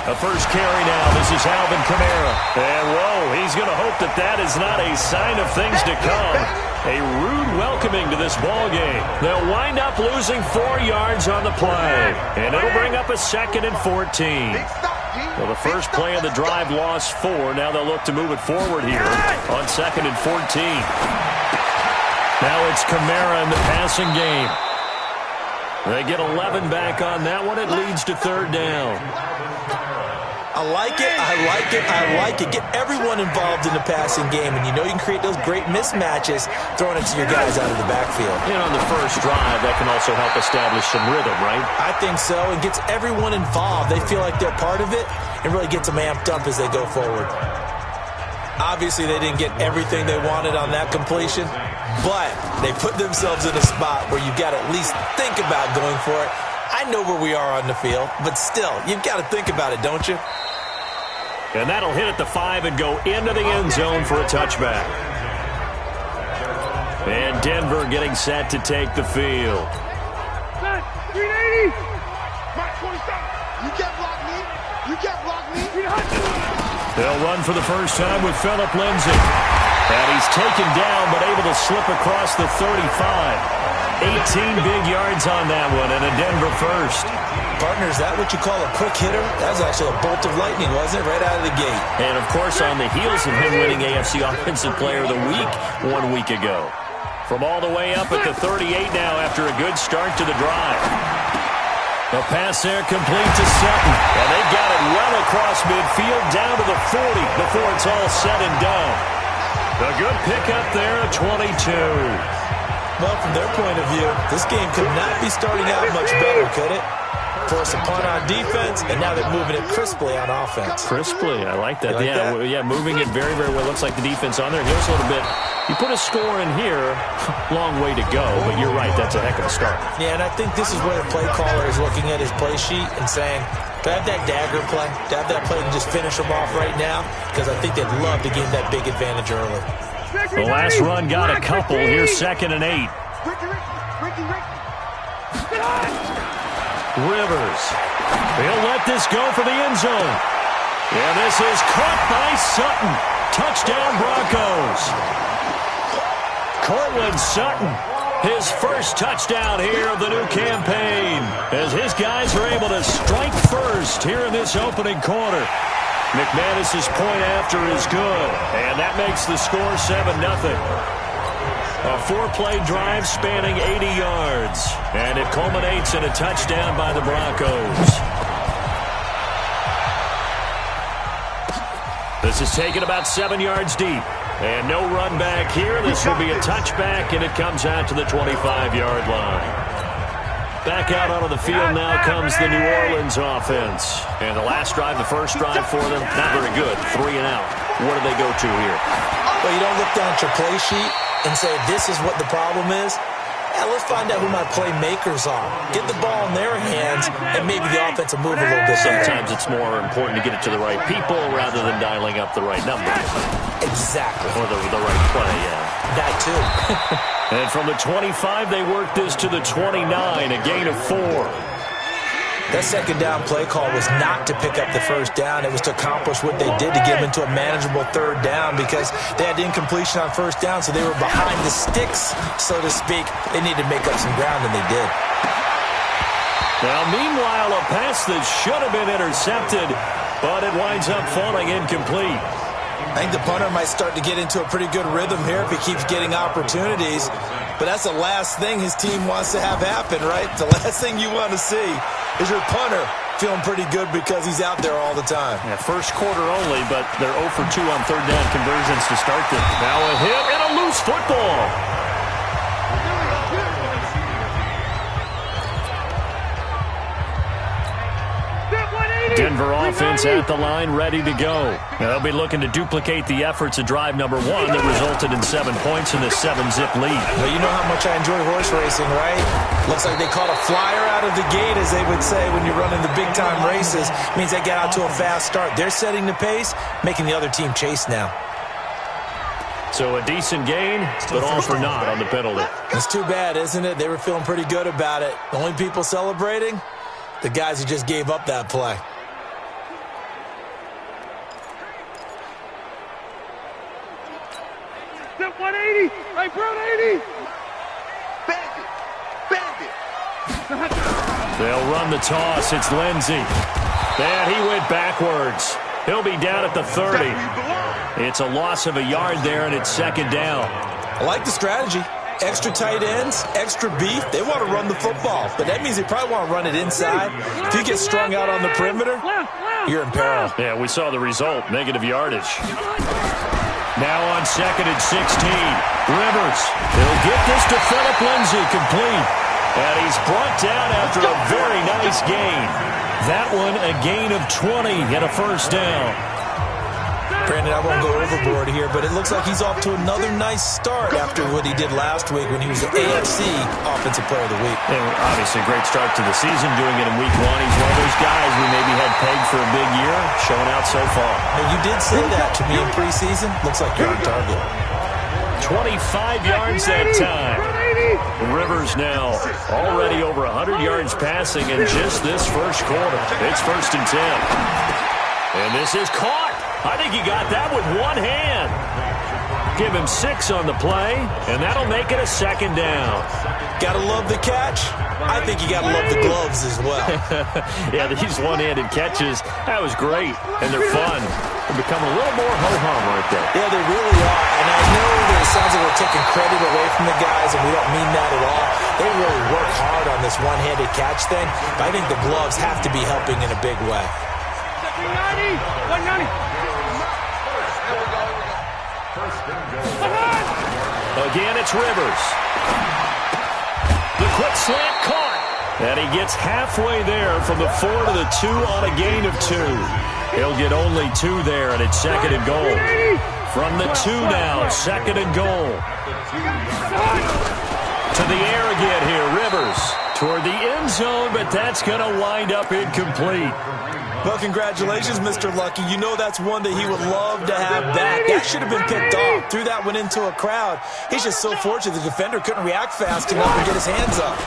The first carry now. This is Alvin Kamara. And, whoa, he's going to hope that that is not a sign of things to come. A rude welcoming to this ball game. They'll wind up losing 4 yards on the play. And it'll bring up a 2nd and 14. Well, the first play of the drive lost 4. Now they'll look to move it forward here on 2nd and 14. Now it's Kamara in the passing game. They get 11 back on that one. It leads to 3rd down. I like it, I like it, I like it. Get everyone involved in the passing game, and you know you can create those great mismatches throwing it to your guys out of the backfield. And on the first drive, that can also help establish some rhythm, right? I think so. It gets everyone involved. They feel like they're part of it and really gets them amped up as they go forward. Obviously, they didn't get everything they wanted on that completion, but they put themselves in a spot where you've got to at least think about going for it. I know where we are on the field, but still, you've got to think about it, don't you? And that'll hit at the 5 and go into the end zone for a touchback. And Denver getting set to take the field. 380. You can't block me. You can't block me. They'll run for the first time with Phillip Lindsay. And he's taken down but able to slip across the 35. 18 big yards on that one and a Denver first. Partner, is that what you call a quick hitter? That was actually a bolt of lightning, wasn't it? Right out of the gate. And, of course, on the heels of him winning AFC Offensive Player of the Week 1 week ago. From all the way up at the 38 now after a good start to the drive. The pass there complete to Sutton. And they got it well across midfield down to the 40 before it's all said and done. A good pickup there at 22. Well, from their point of view, this game could not be starting out much better, could it? Force a punt on defense, and now they're moving it crisply on offense. Crisply, I like that. Like that? Yeah, moving it very, very well. Looks like the defense on their heels a little bit. You put a score in here, long way to go, but you're right, that's a heck of a start. Yeah, and I think this is where the play caller is looking at his play sheet and saying, do I have that dagger play? Do I have that play to just finish them off right now? Because I think they'd love to gain that big advantage early. The last run got a couple. Here's 2nd and 8. Rivers. He'll let this go for the end zone. And this is caught by Sutton. Touchdown Broncos. Cortland Sutton, his first touchdown here of the new campaign, as his guys are able to strike first here in this opening quarter. McManus's point after is good, and that makes the score 7-0. A 4-play drive spanning 80 yards, and it culminates in a touchdown by the Broncos. This is taken about 7 yards deep, and no run back here. This will be a touchback, and it comes out to the 25-yard line. Back out onto the field now comes the New Orleans offense. And the last drive, the first drive for them, not very good. 3 and out. What do they go to here? Well, you don't look down at your play sheet and say, this is what the problem is. Yeah, let's find out who my playmakers are. Get the ball in their hands, and maybe the offense will move a little bit better. Sometimes it's more important to get it to the right people rather than dialing up the right number. Exactly. Or the right play, yeah. That too. And from the 25, they work this to the 29, a gain of 4. That second down play call was not to pick up the first down. It was to accomplish what they did to get them into a manageable third down because they had incompletion on first down, so they were behind the sticks, so to speak. They needed to make up some ground, and they did. Now, meanwhile, a pass that should have been intercepted, but it winds up falling incomplete. I think the punter might start to get into a pretty good rhythm here if he keeps getting opportunities. But that's the last thing his team wants to have happen, right? The last thing you want to see is your punter feeling pretty good because he's out there all the time. Yeah, first quarter only, but they're 0 for 2 on third down conversions to start them. Now a hit and a loose football. Denver offense at the line, ready to go. They'll be looking to duplicate the efforts of drive number 1 that resulted in 7 points in the 7-zip lead. Well, you know how much I enjoy horse racing, right? Looks like they caught a flyer out of the gate, as they would say when you're running the big-time races. It means they get out to a fast start. They're setting the pace, making the other team chase now. So a decent gain, but all for naught on the penalty. It's too bad, isn't it? They were feeling pretty good about it. The only people celebrating, the guys who just gave up that play. Step 180. Right, bro, 80. Bandit. Bandit. They'll run the toss. It's Lindsey. And he went backwards. He'll be down at the 30. It's a loss of a yard there, and it's second down. I like the strategy. Extra tight ends, extra beef. They want to run the football, but that means they probably want to run it inside. If you get strung out on the perimeter, you're in peril. Yeah, we saw the result, negative yardage. Now on second and 16. Rivers. He'll get this to Phillip Lindsay, complete. And he's brought down after a very nice gain. That one a gain of 20 and a first down. Brandon, I won't go overboard here, but it looks like he's off to another nice start after what he did last week when he was the AFC Offensive Player of the Week. And obviously a great start to the season, doing it in week 1. He's one of those guys we maybe had pegged for a big year, showing out so far. Now, you did say that to me in preseason. Looks like you're on target. 25 yards that time. Rivers now already over 100 yards passing in just this first quarter. It's first and 10. And this is caught. I think he got that with one hand. Give him 6 on the play, and that'll make it a second down. Gotta love the catch. I think you gotta love the gloves as well. Yeah, these one-handed catches, that was great, and they're fun. They become a little more ho-hum right there. Yeah, they really are, and I know that it sounds like we're taking credit away from the guys, and we don't mean that at all. They really work hard on this one-handed catch thing, but I think the gloves have to be helping in a big way. 190. Again, it's Rivers. The quick slant caught. And he gets halfway there from the 4 to the 2 on a gain of 2. He'll get only 2 there, and it's second and goal. From the 2 now, second and goal. To the air again here, Rivers. Toward the end zone, but that's going to wind up incomplete. Well, congratulations, Mr. Lucky. You know that's one that he would love to have back. That should have been picked off. Threw that one into a crowd. He's just so fortunate the defender couldn't react fast enough and get his hands up.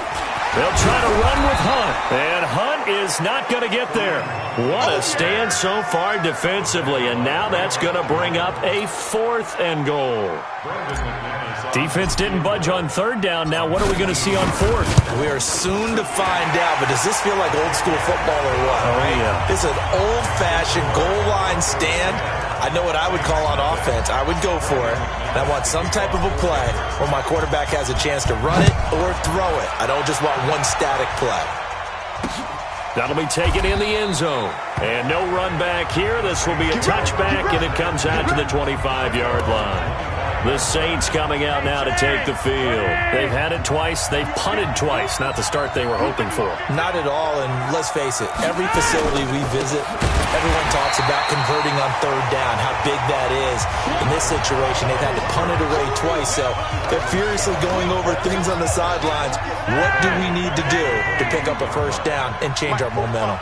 They'll try to run with Hunt, and Hunt is not going to get there. What a stand so far defensively, and now that's going to bring up a 4th and goal. Defense didn't budge on 3rd down. Now what are we going to see on 4th? We are soon to find out, but does this feel like old school football or what? Oh, yeah. This is an old-fashioned goal line stand. I know what I would call on offense. I would go for it. And I want some type of a play where my quarterback has a chance to run it or throw it. I don't just want one static play. That'll be taken in the end zone. And no run back here. This will be a touchback, and it comes out to the 25-yard line. The Saints coming out now to take the field. They've had it twice. They've punted twice. Not the start they were hoping for. Not at all, and let's face it, every facility we visit, everyone talks about converting on 3rd down, how big that is. In this situation, they've had to punt it away twice, so they're furiously going over things on the sidelines. What do we need to do to pick up a 1st down and change our momentum?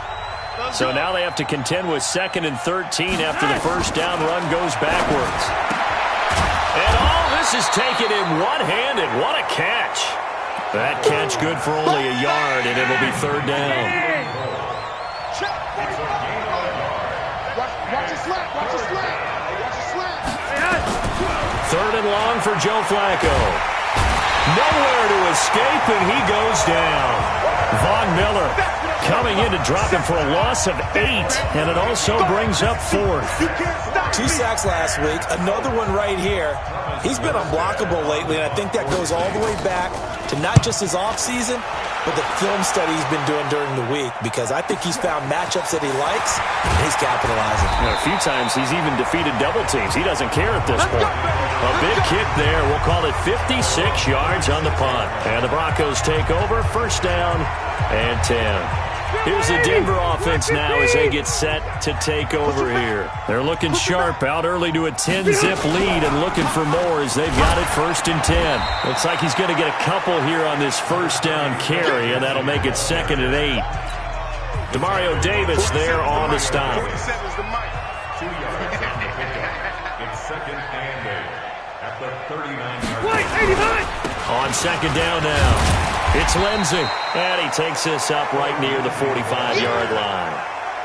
So now they have to contend with 2nd and 13 after the 1st down run goes backwards. And all this is taken in one-handed. What a catch. That catch good for only a yard, and it'll be 3rd down. Watch your slant. Watch your slant. Watch your slant. 3rd and long for Joe Flacco. Nowhere to escape, and he goes down. Von Miller coming in to drop him for a loss of 8, and it also brings up 4th. 2 sacks last week, another one right here. He's been unblockable lately, and I think that goes all the way back to not just his offseason, but the film study he's been doing during the week, because I think he's found matchups that he likes, and he's capitalizing. A few times he's even defeated double teams. He doesn't care at this point. A big kick there. We'll call it 56 yards on the punt. And the Broncos take over, 1st down and 10. Here's the Denver offense now as they get set to take over here. They're looking sharp, out early to a 10-zip lead and looking for more as they've got it 1st and 10. Looks like he's going to get a couple here on this 1st down carry, and that'll make it 2nd and 8. Demario Davis there on the stop. It's 2 yards. It's 2nd and 8 at On second down now, it's Lindsey. And he takes this up right near the 45-yard line.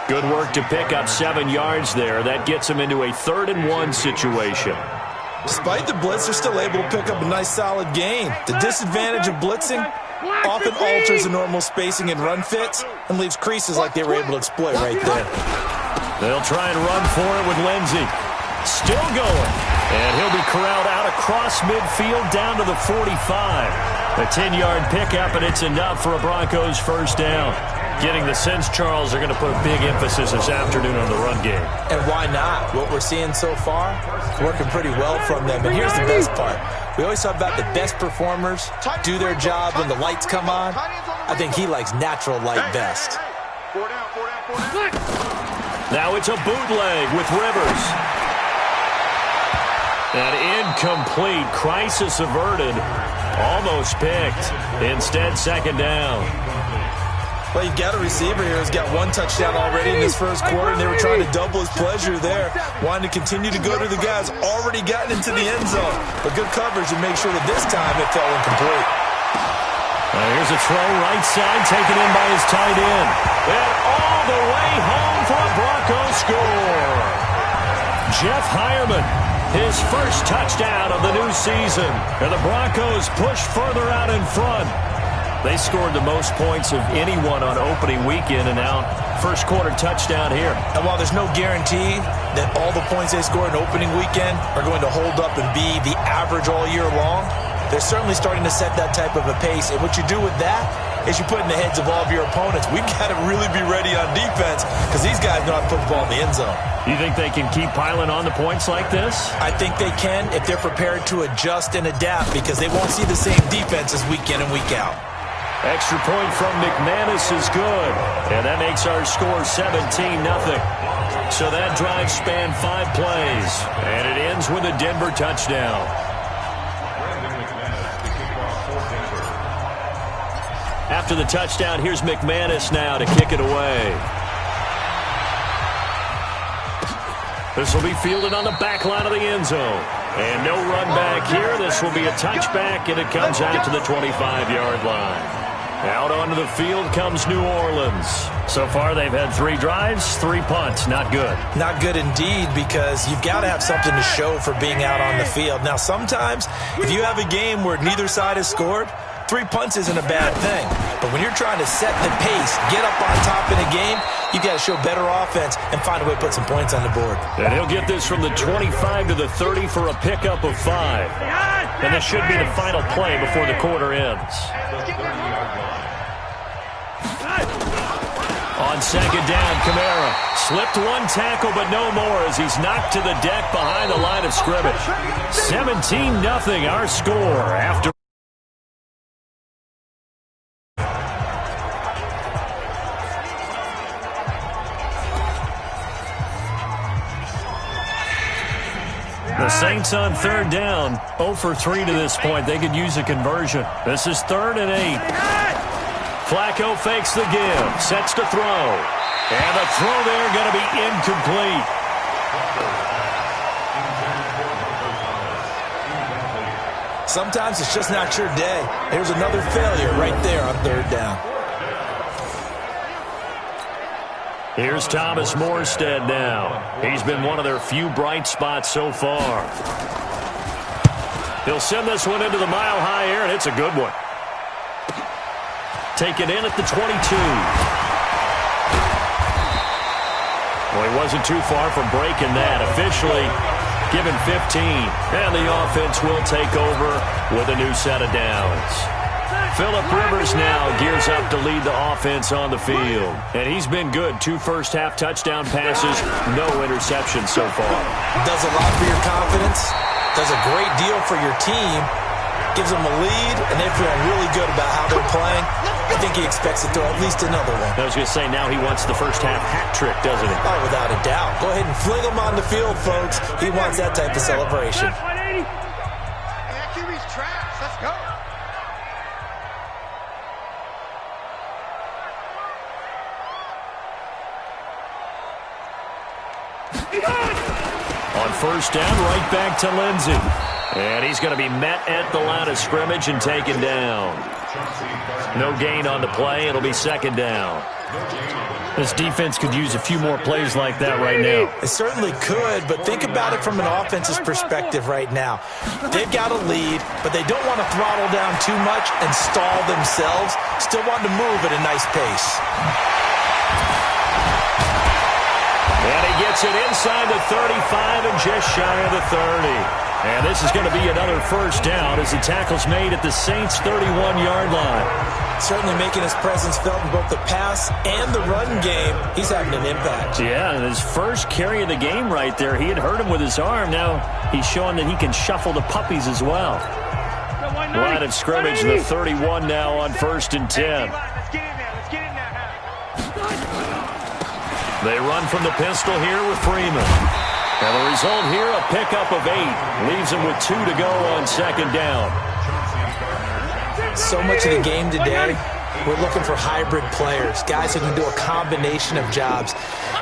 Good work to pick up 7 yards there. That gets him into a 3rd-and-1 situation. Despite the blitz, they're still able to pick up a nice, solid gain. The disadvantage of blitzing often alters the normal spacing and run fits and leaves creases like they were able to exploit right there. They'll try and run for it with Lindsey. Still going. And he'll be corralled out across midfield down to the 45. A 10-yard pickup, and it's enough for a Broncos first down. Getting the sense, Charles, they're going to put a big emphasis this afternoon on the run game. And why not? What we're seeing so far is working pretty well from them. And here's the best part. We always talk about the best performers do their job when the lights come on. I think he likes natural light best. Now it's a bootleg with Rivers. An incomplete, crisis averted, almost picked. Instead, second down. Well, you've got a receiver here who's got 1 touchdown already in this first quarter, and they were trying to double his pleasure there, wanting to continue to go to the guys already gotten into the end zone. But good coverage to make sure that this time it fell incomplete. Here's a throw right side, taken in by his tight end. And all the way home for a Broncos score. Jeff Hireman, his first touchdown of the new season. And the Broncos push further out in front. They scored the most points of anyone on opening weekend, and now first quarter touchdown here. And while there's no guarantee that all the points they score in opening weekend are going to hold up and be the average all year long, they're certainly starting to set that type of a pace. And what you do with that is you put in the heads of all of your opponents, we've got to really be ready on defense because these guys know how to put the ball in the end zone. You think they can keep piling on the points like this? I think they can if they're prepared to adjust and adapt because they won't see the same defenses week in and week out. Extra point from McManus is good. And that makes our score 17-0. So that drive spanned 5 plays. And it ends with a Denver touchdown. After the touchdown, here's McManus now to kick it away. This will be fielded on the back line of the end zone. And no run back here. This will be a touchback, and it comes out to the 25-yard line. Out onto the field comes New Orleans. So far, they've had 3 drives, 3 punts. Not good. Not good indeed, because you've got to have something to show for being out on the field. Now, sometimes, if you have a game where neither side has scored, 3 punts isn't a bad thing. But when you're trying to set the pace, get up on top in a game, you've got to show better offense and find a way to put some points on the board. And he'll get this from the 25 to the 30 for a pickup of 5. And this should be the final play before the quarter ends. On second down, Kamara slipped 1 tackle, but no more as he's knocked to the deck behind the line of scrimmage. 17-0 our score after. The Saints on third down, 0 for 3 to this point. They could use a conversion. This is 3rd and 8. Flacco fakes the give, sets to throw. And the throw there going to be incomplete. Sometimes it's just not your day. Here's another failure right there on 3rd down. Here's Thomas Morstead now. He's been one of their few bright spots so far. He'll send this one into the mile-high air, and it's a good one. Taken in at the 22. Well, he wasn't too far from breaking that. Officially given 15. And the offense will take over with a new set of downs. Phillip Rivers now gears up to lead the offense on the field. And he's been good. 2 first-half touchdown passes, no interceptions so far. Does a lot for your confidence. Does a great deal for your team. Gives them a lead, and they're feeling really good about how they're playing. I think he expects to throw at least another one. I was going to say, now he wants the first-half hat trick, doesn't he? Oh, without a doubt. Go ahead and fling him on the field, folks. He wants that type of celebration. That QB's trash. Let's go. On first down, right back to Lindsey. And he's going to be met at the line of scrimmage and taken down. No gain on the play. It'll be second down. This defense could use a few more plays like that right now. It certainly could, but think about it from an offense's perspective right now. They've got a lead, but they don't want to throttle down too much and stall themselves. Still want to move at a nice pace. And he gets it inside the 35 and just shy of the 30. And this is going to be another first down as the tackle's made at the Saints' 31-yard line. Certainly making his presence felt in both the pass and the run game. He's having an impact. Yeah, and his first carry of the game right there. He had hurt him with his arm. Now he's showing that he can shuffle the puppies as well. Line of scrimmage, the 31 now on 1st and 10. They run from the pistol here with Freeman. And the result here, a pickup of 8. Leaves him with 2 to go on 2nd down. So much of the game today, we're looking for hybrid players, guys who can do a combination of jobs.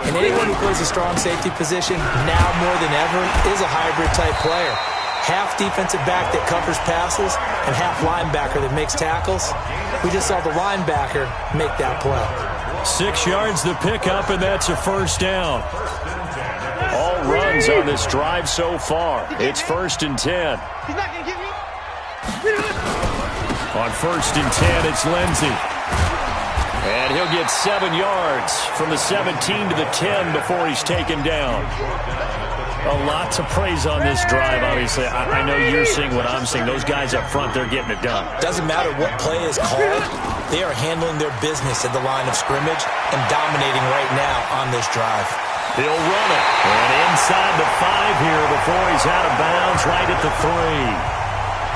And anyone who plays a strong safety position, now more than ever, is a hybrid-type player. Half defensive back that covers passes and half linebacker that makes tackles. We just saw the linebacker make that play. 6 yards the pickup, and that's a first down. All runs on this drive so far. It's 1st and 10. He's not going to get me. On 1st and 10, it's Lindsey. And he'll get 7 yards from the 17 to the 10 before he's taken down. A lot to praise on this drive, obviously. I know you're seeing what I'm seeing. Those guys up front, they're getting it done. Doesn't matter what play is called. They are handling their business at the line of scrimmage and dominating right now on this drive. He'll run it. And inside the 5 here before he's out of bounds right at the 3.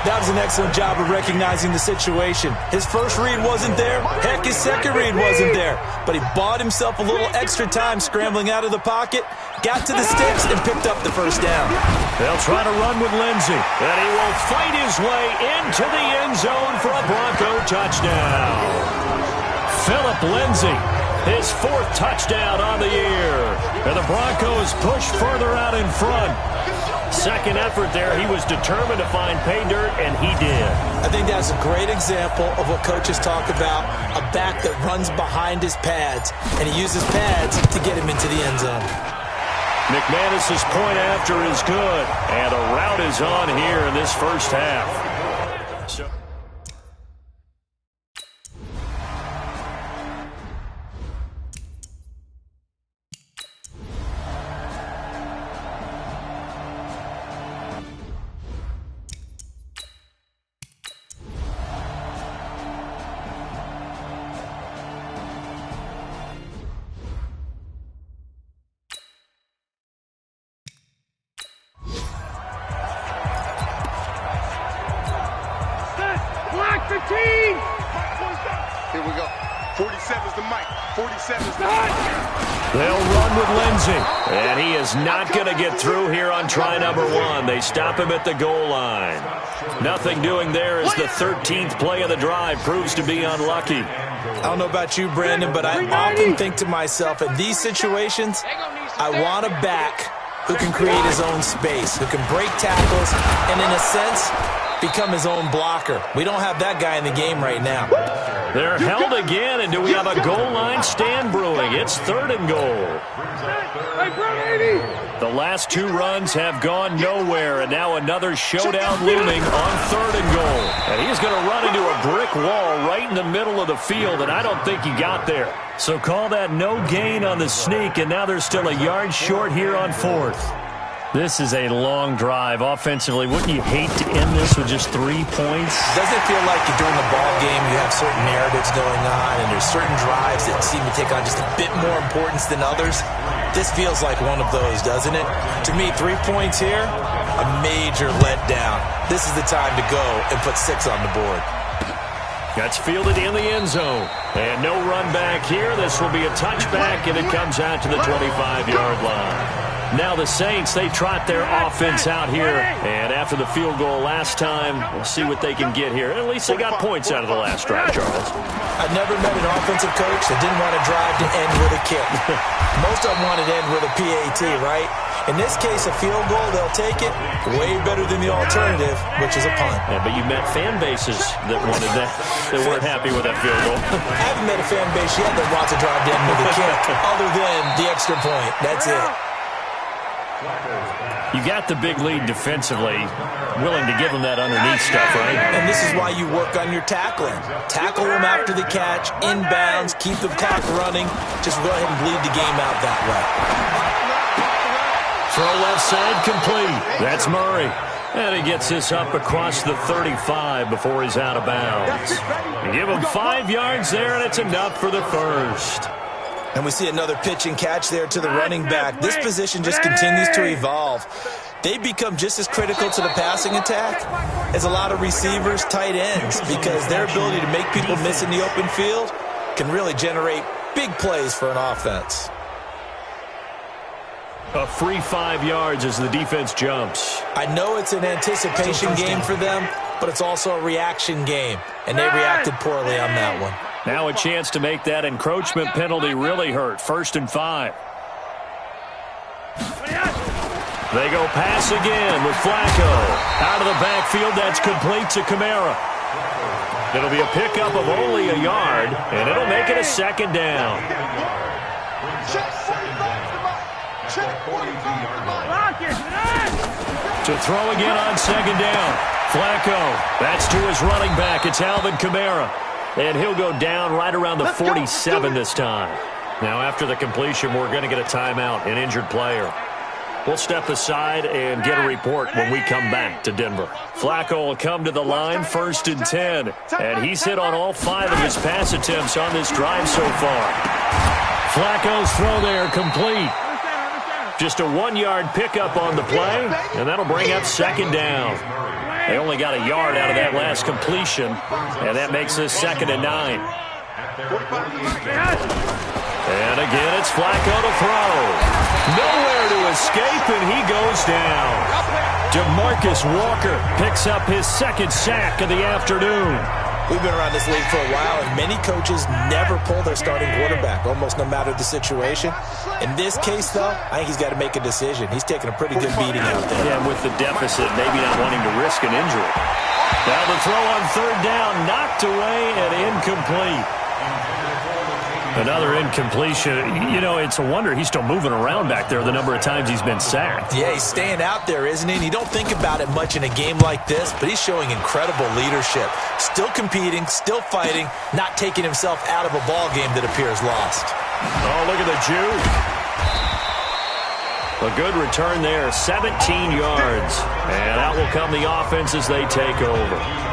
That was an excellent job of recognizing the situation. His first read wasn't there. Heck, his second read wasn't there. But he bought himself a little extra time scrambling out of the pocket, got to the sticks, and picked up the first down. They'll try to run with Lindsey. And he will fight his way into the end zone for a Bronco touchdown. Phillip Lindsey, his 4th touchdown on the year. And the Broncos push further out in front. Second effort there, he was determined to find pay dirt, and he did. I think that's a great example of what coaches talk about, a back that runs behind his pads, and he uses pads to get him into the end zone. McManus's point after is good, and a rout is on here in this first half. Here we go. 47's the mic. 47's the mic. They'll run with Lindsey. And he is not going to get through here on try number 1. They stop him at the goal line. Nothing doing there as the 13th play of the drive proves to be unlucky. I don't know about you, Brandon, but I often think to myself, in these situations, I want a back who can create his own space, who can break tackles, and in a sense, become his own blocker. We don't have that guy in the game right now. They're held again, and do we have a goal line stand brewing? It's 3rd and goal. The last 2 runs have gone nowhere, and now another showdown looming on 3rd and goal. And he's going to run into a brick wall right in the middle of the field, and I don't think he got there. So call that no gain on the sneak, and now they're still a yard short here on 4th. This is a long drive. Offensively, wouldn't you hate to end this with just 3 points? Doesn't it feel like you're during the ball game, you have certain narratives going on, and there's certain drives that seem to take on just a bit more importance than others? This feels like one of those, doesn't it? To me, 3 points here, a major letdown. This is the time to go and put 6 on the board. That's fielded in the end zone. And no run back here. This will be a touchback, and it comes out to the 25-yard line. Now the Saints, they trot their offense out here. And after the field goal last time. We'll see what they can get here. At least they got points out of the last drive, Charles. I've never met an offensive coach that didn't want to drive to end with a kick. Most of them wanted to end with a PAT, right? In this case, a field goal, they'll take it. Way better than the alternative, which is a punt. Yeah, but you met fan bases that wanted that, that weren't happy with that field goal. I haven't met a fan base yet that wants to drive to end with a kick, other than the extra point. That's it. You got the big lead defensively, willing to give them that underneath stuff, right? And this is why you work on your tackling. Tackle them after the catch, inbounds, keep the clock running. Just go ahead and bleed the game out that way. Throw left side complete. That's Murray. And he gets this up across the 35 before he's out of bounds. You give him 5 yards there, and it's enough for the first. And we see another pitch and catch there to the running back. This position just continues to evolve. They become just as critical to the passing attack as a lot of receivers, tight ends, because their ability to make people miss in the open field can really generate big plays for an offense. A free 5 yards as the defense jumps. I know it's an anticipation game for them, but it's also a reaction game, and they reacted poorly on that one. Now a chance to make that encroachment penalty really hurt. 1st and 5. They go pass again with Flacco. Out of the backfield, that's complete to Kamara. It'll be a pickup of only a yard, and it'll make it a 2nd down. To throw again on 2nd down. Flacco, that's to his running back. It's Alvin Kamara. And he'll go down right around the 47 this time. Now, after the completion, we're going to get a timeout, an injured player. We'll step aside and get a report when we come back to Denver. Flacco will come to the line, 1st and 10. And he's hit on all 5 of his pass attempts on this drive so far. Flacco's throw there, complete. Just a 1-yard pickup on the play, and that'll bring up 2nd down. They only got a yard out of that last completion, and that makes this 2nd and 9. And again, it's Flacco to throw. Nowhere to escape, and he goes down. DeMarcus Walker picks up his 2nd sack of the afternoon. We've been around this league for a while, and many coaches never pull their starting quarterback, almost no matter the situation. In this case, though, I think he's got to make a decision. He's taking a pretty good beating out there. Yeah, with the deficit, maybe not wanting to risk an injury. Now the throw on 3rd down, knocked away and incomplete. Another incompletion. You know, it's a wonder he's still moving around back there the number of times he's been sacked. Yeah, he's staying out there, isn't he? And you don't think about it much in a game like this, but he's showing incredible leadership. Still competing, still fighting, not taking himself out of a ball game that appears lost. Oh, look at the juke. A good return there, 17 yards. And out will come the offense as they take over.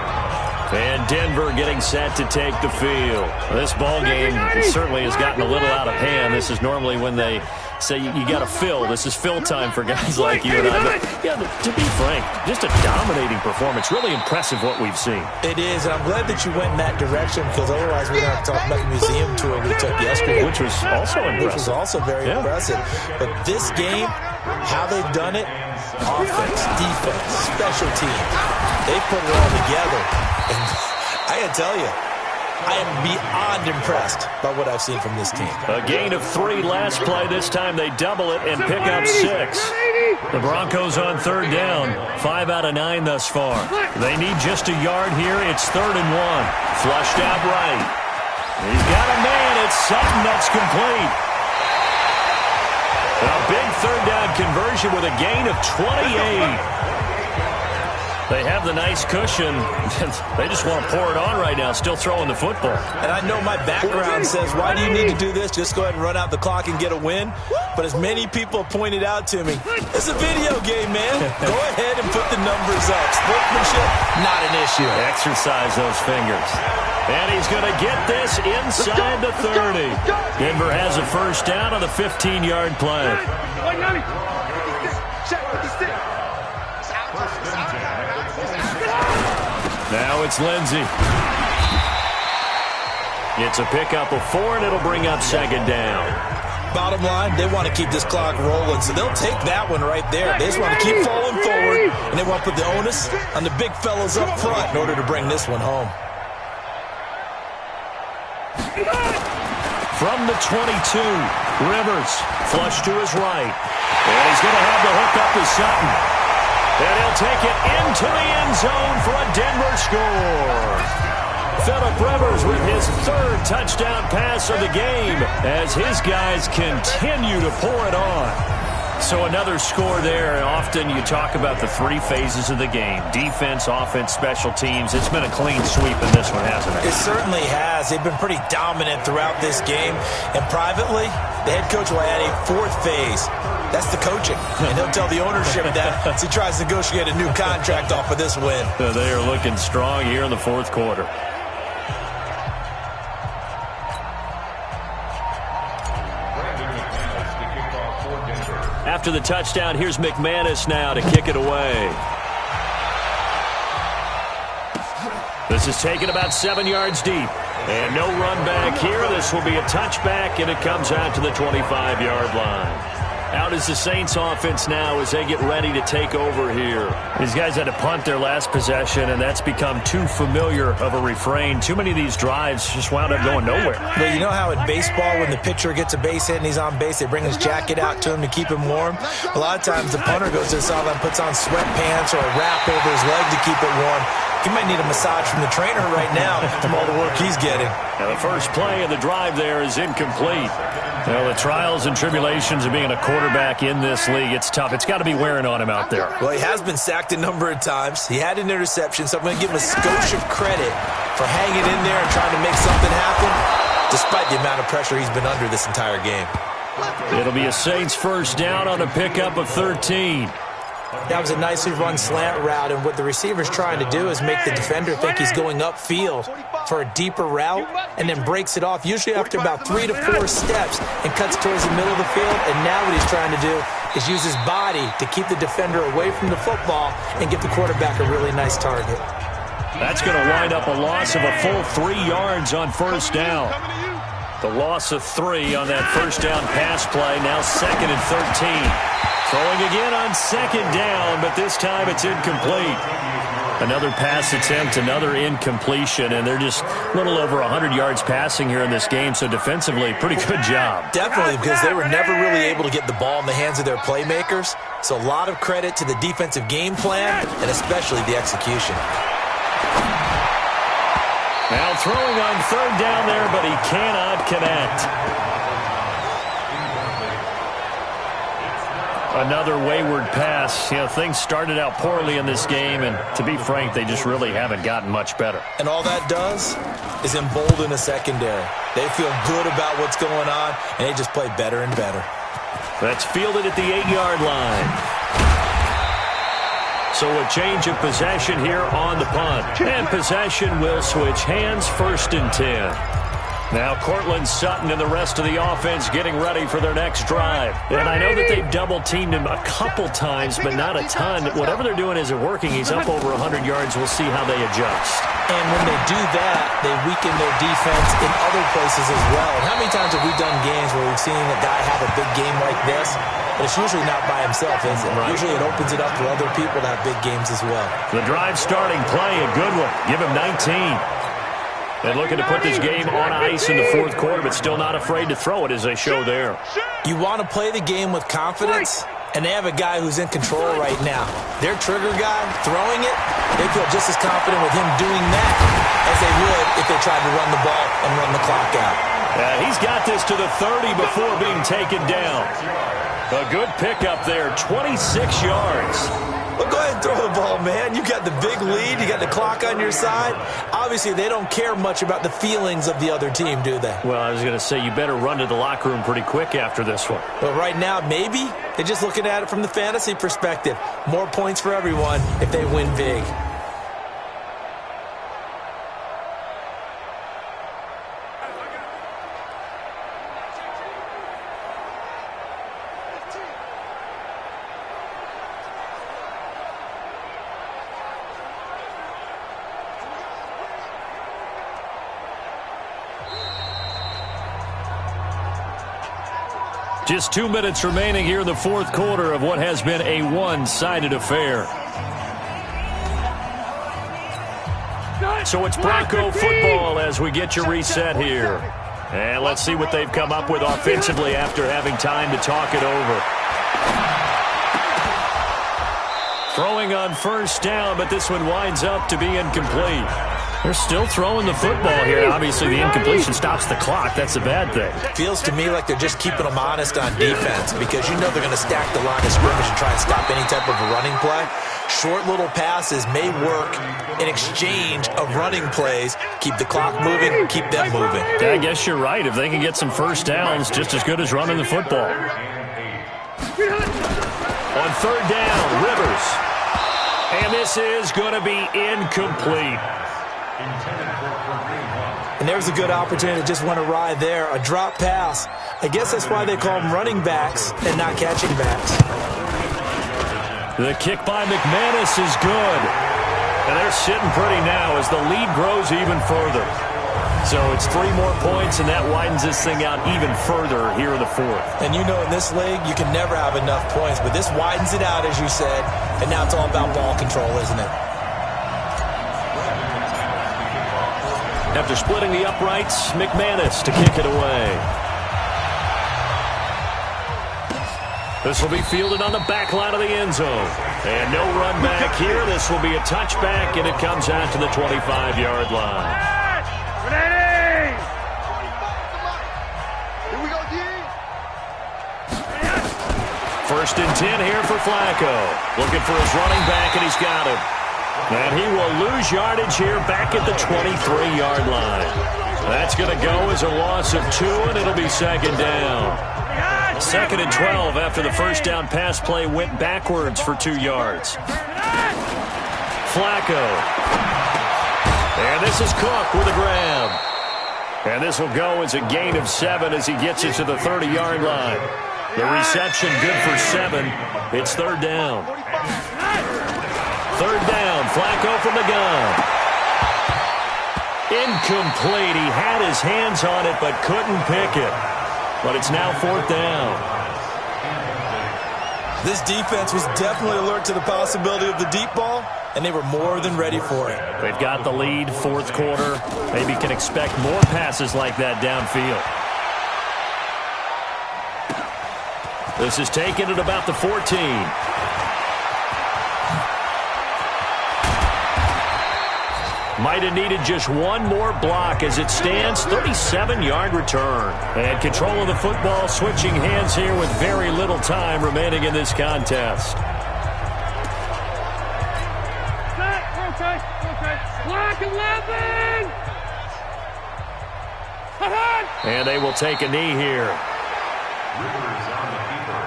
And Denver getting set to take the field. This ball game certainly has gotten a little out of hand. This is normally when they say you got to fill. This is fill time for guys like you and I. But, yeah, to be frank, just a dominating performance. Really impressive what we've seen. It is, and I'm glad that you went in that direction, because otherwise we're going to talk about the museum tour we took yesterday. Which was also impressive. Which was also very impressive. But this game, how they've done it, offense, defense, special teams, they put it all together. And I got to tell you, I am beyond impressed by what I've seen from this team. A gain of 3 last play. This time they double it and pick up 6. The Broncos on 3rd down. 5 out of 9 thus far. They need just a yard here. It's 3rd and 1. Flushed out right. He's got a man. It's Sutton. That's complete. A big 3rd down conversion with a gain of 28. They have the nice cushion. They just want to pour it on right now, still throwing the football. And I know my background says, why do you need to do this? Just go ahead and run out the clock and get a win. But as many people pointed out to me, it's a video game, man. Go ahead and put the numbers up. Sportsmanship, not an issue. Exercise those fingers. And he's going to get this inside the 30. Denver has a 1st down on the 15-yard play. Now it's Lindsey. It's a pickup of 4, and it'll bring up 2nd down. Bottom line, they want to keep this clock rolling, so they'll take that one right there. They just want to keep falling forward, and they want to put the onus on the big fellas up front in order to bring this one home. From the 22, Rivers flush to his right. And he's going to have the hook up to Sutton. And he'll take it into the end zone for a Denver score. Phillip Rivers with his third touchdown pass of the game as his guys continue to pour it on. So another score there. Often you talk about the three phases of the game. Defense, offense, special teams. It's been a clean sweep in this one, hasn't it? It certainly has. They've been pretty dominant throughout this game. And privately, the head coach will add a fourth phase. That's the coaching. And he'll tell the ownership that as he tries to negotiate a new contract off of this win. They are looking strong here in the fourth quarter. After the touchdown, here's McManus now to kick it away. This is taken about 7 yards deep. And no run back here. This will be a touchback, and it comes out to the 25-yard line. Out is the Saints offense now as they get ready to take over here. These guys had to punt their last possession, and that's become too familiar of a refrain. Too many of these drives just wound up going nowhere. Well, you know how in baseball when the pitcher gets a base hit and he's on base, they bring his jacket out to him to keep him warm? A lot of times the punter goes to the sideline, puts on sweatpants or a wrap over his leg to keep it warm. He might need a massage from the trainer right now from all the work he's getting. Now the first play of the drive there is incomplete. Well, the trials and tribulations of being a quarterback in this league, it's tough. It's got to be wearing on him out there. Well, he has been sacked a number of times. He had an interception, so I'm going to give him a skosh of credit for hanging in there and trying to make something happen, despite the amount of pressure he's been under this entire game. It'll be a Saints first down on a pickup of 13. That was a nicely run slant route, and what the receiver's trying to do is make the defender think he's going upfield for a deeper route and then breaks it off, usually after about 3 to 4 steps, and cuts towards the middle of the field. And now what he's trying to do is use his body to keep the defender away from the football and give the quarterback a really nice target. That's going to wind up a loss of a full 3 yards on first down. The loss of 3 on that first down pass play, now 2nd and 13. Throwing again on second down, but this time it's incomplete. Another pass attempt, another incompletion, and they're just a little over 100 yards passing here in this game, so defensively, pretty good job. Definitely, because they were never really able to get the ball in the hands of their playmakers, so a lot of credit to the defensive game plan and especially the execution. Now throwing on third down there, but he cannot connect. Another wayward pass. You know, things started out poorly in this game, and to be frank, they just really haven't gotten much better. And all that does is embolden a secondary. They feel good about what's going on, and they just play better and better. That's fielded at the 8-yard line. So a change of possession here on the punt. And possession will switch hands, 1st and 10. Now Cortland Sutton and the rest of the offense getting ready for their next drive. And I know that they've double-teamed him a couple times, but not a ton. Whatever they're doing isn't working. He's up over 100 yards. We'll see how they adjust. And when they do that, they weaken their defense in other places as well. And how many times have we done games where we've seen a guy have a big game like this? But it's usually not by himself, is it? Right. Usually it opens it up for other people to have big games as well. The drive starting play, a good one. Give him 19. They're looking to put this game on ice in the fourth quarter, but still not afraid to throw it as they show there. You want to play the game with confidence, and they have a guy who's in control right now. Their trigger guy throwing it, they feel just as confident with him doing that as they would if they tried to run the ball and run the clock out. He's got this to the 30 before being taken down. A good pickup there, 26 yards. Well, go ahead and throw the ball, man. You got the big lead. You got the clock on your side. Obviously, they don't care much about the feelings of the other team, do they? Well, I was going to say, you better run to the locker room pretty quick after this one. But right now, maybe they're just looking at it from the fantasy perspective. More points for everyone if they win big. Just 2 minutes remaining here in the fourth quarter of what has been a one-sided affair. So it's Bronco football as we get you reset here. And let's see what they've come up with offensively after having time to talk it over. Throwing on first down, but this one winds up to be incomplete. They're still throwing the football here. Obviously, the incompletion stops the clock. That's a bad thing. Feels to me like they're just keeping them honest on defense because you know they're going to stack the line of scrimmage and try and stop any type of a running play. Short little passes may work in exchange of running plays. Keep the clock moving, keep them moving. Yeah, I guess you're right. If they can get some first downs, just as good as running the football. On third down, Rivers. And this is going to be incomplete. And there's a good opportunity that just went awry there. A drop pass. I guess that's why they call them running backs and not catching backs. The kick by McManus is good. And they're sitting pretty now as the lead grows even further. So it's 3 more points, and that widens this thing out even further here in the fourth. And you know in this league, you can never have enough points, but this widens it out, as you said, and now it's all about ball control, isn't it? After splitting the uprights, McManus to kick it away. This will be fielded on the back line of the end zone. And no run back here. This will be a touchback, and it comes out to the 25-yard line. Ready! Here we go, D. First and 10 here for Flacco. Looking for his running back, and he's got him. And he will lose yardage here back at the 23-yard line. That's going to go as a loss of 2, and it'll be second down. Second and 12 after the first down pass play went backwards for 2 yards. Flacco. And this is Cook with a grab. And this will go as a gain of 7 as he gets it to the 30-yard line. The reception good for 7. It's third down. Third down, Flacco from the gun. Incomplete. He had his hands on it but couldn't pick it. But it's now fourth down. This defense was definitely alert to the possibility of the deep ball, and they were more than ready for it. They've got the lead, fourth quarter. Maybe can expect more passes like that downfield. This is taken at about the 14. Might have needed just one more block as it stands. 37-yard return. And control of the football switching hands here with very little time remaining in this contest. Block 11! And they will take a knee here. Rivers on the keeper.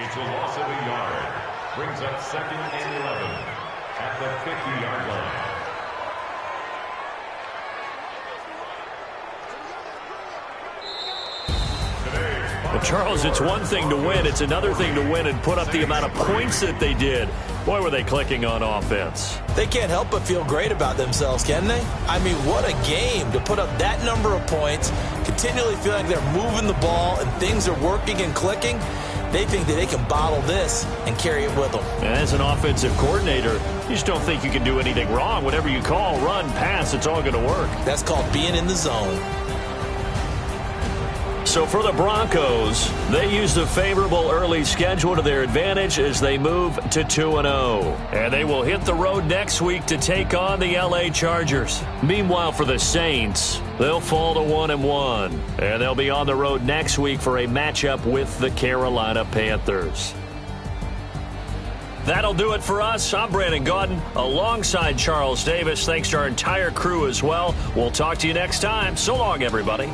It's a loss of a yard. Brings up second and 11 at the 50-yard line. Well, Charles, it's one thing to win. It's another thing to win and put up the amount of points that they did. Boy, were they clicking on offense. They can't help but feel great about themselves, can they? I mean, what a game to put up that number of points, continually feel like they're moving the ball and things are working and clicking. They think that they can bottle this and carry it with them. And as an offensive coordinator, you just don't think you can do anything wrong. Whatever you call, run, pass, it's all going to work. That's called being in the zone. So for the Broncos, they used a favorable early schedule to their advantage as they move to 2-0. And they will hit the road next week to take on the LA Chargers. Meanwhile, for the Saints, they'll fall to 1-1. And they'll be on the road next week for a matchup with the Carolina Panthers. That'll do it for us. I'm Brandon Gaudin alongside Charles Davis. Thanks to our entire crew as well. We'll talk to you next time. So long, everybody.